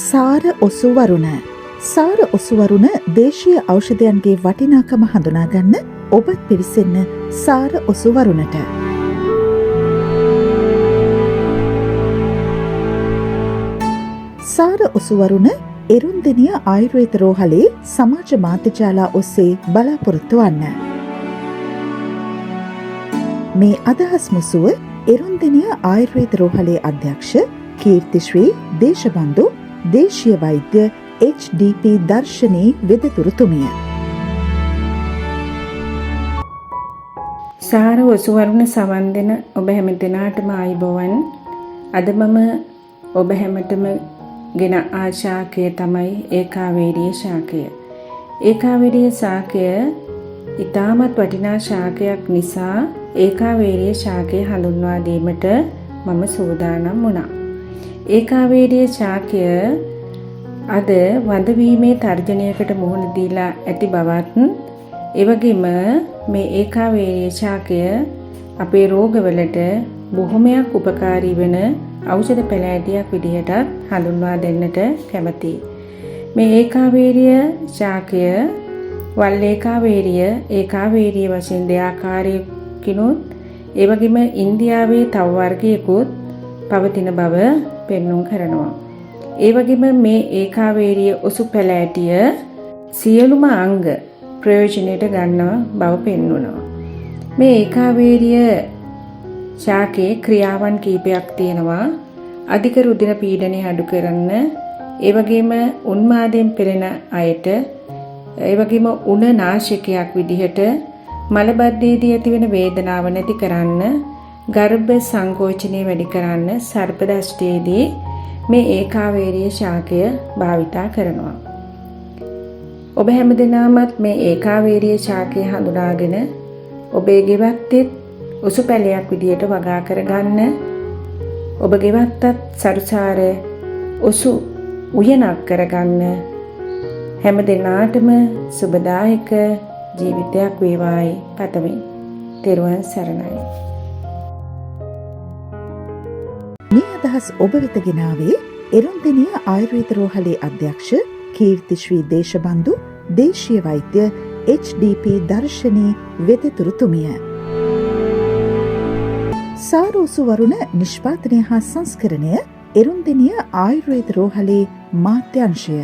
සාර ඔසුවරුණ. සාර ඔසුවරුණ දේශීය ඖෂධයන්ගේ වටිනාකම හඳුනාගන්න ඔබත් පිවිසෙන්න සාර ඔසුවරුණට. සාර ඔසුවරුණ එරුන්දෙනිය ආයුර්වේද රෝහලේ සමාජ මාධ්‍යජාලා ඔස්සේ බලාපොරොත්තු වන්න. මේ අදහස් මුසුව එරුන්දෙනිය ආයුර්වේද රෝහලේ අධ්‍යක්ෂ කීර්තිශ්‍රී දේශබන්දු දේශීය වෛද්‍ය HDP දර්ශනී වෙදතුරුතුමිය. සාර ඔසුවරුණ සවන් දෙන ඔබ හැම දෙනාටම ආයුබෝවන්. අද මම ඔබ හැමතෙම ගෙන ආශාකය තමයි ඒකාවේරිය ශාකය. ඒකාවේරිය ශාකය ඉතාමත් වටිනා ශාකයක් නිසා ඒකාවේරිය ශාකය හඳුන්වා දීමට මම සූදානම් වුණා. ඒකාවේරිය ශාකය අද වඳවීමේ තර්ජනයකට මුහුණ දීලා ඇති බවත්, එවැගේම මේ ඒකාවේරිය ශාකය අපේ රෝගවලට බොහොමයක් උපකාරී වෙන ඖෂධ පැළෑටියක් විදිහට හඳුන්වා දෙන්නට කැමතියි. මේ ඒකාවේරිය ශාකය වල් ඒකාවේරිය, ඒකාවේරිය වශයෙන් දෙආකාරයකිනුත්, එවැගේම ඉන්දියාවේ තව වර්ගයකුත් පවතින බව පෙන්눔 කරනවා. ඒ වගේම මේ ඒකාවේරිය ඔසු පැළෑටිය සියලුම අංග ප්‍රයෝජනයට ගන්නව බව පෙන්වනවා. මේ ඒකාවේරිය ශාකයේ ක්‍රියාවන් කීපයක් තියෙනවා. අධික රුධිර පීඩනය අඩු කරන්න, ඒ වගේම උන්මාදයෙන් පෙළෙන අයට, ඒ වගේම උණ නාශකයක් විදිහට මලබද්ධයේදී ඇතිවන වේදනාව නැති කරන්න, ගර්භ සංකෝචනය වැඩි කරන්න, සර්පදෂ්ටයේදී මේ ඒකාවේරිය ශාකය භාවිතා කරනවා. ඔබ හැමදෙනාමත් මේ ඒකාවේරිය ශාකය හඳුනාගෙන ඔබේ ගෙවත්තෙත් ඔසු පැලයක් විදියට වගා කරගන්න, ඔබ ගෙවත්තත් සරුසාර ඔසු උයනක් කරගන්න. හැම දෙනාටම සුබදායක ජීවිතයක් වේවායි පතමි. තෙරුවන් සරණයි. මේ අදහස් ඔබ වෙත ගෙනාවේ එරුන්දෙනිය ආයුර්වේද රෝහලේ අධ්‍යක්ෂ කීර්තිශ්‍රී දේශබන්දු දේශීය වෛද්‍ය HDP දර්ශනී වෙදතුරුතුමිය. සාර ඔසුවරුණ නිෂ්පාදනය හා සංස්කරණය එරුන්දෙනිය ආයුර්වේද රෝහලේ මාධ්‍යංශය.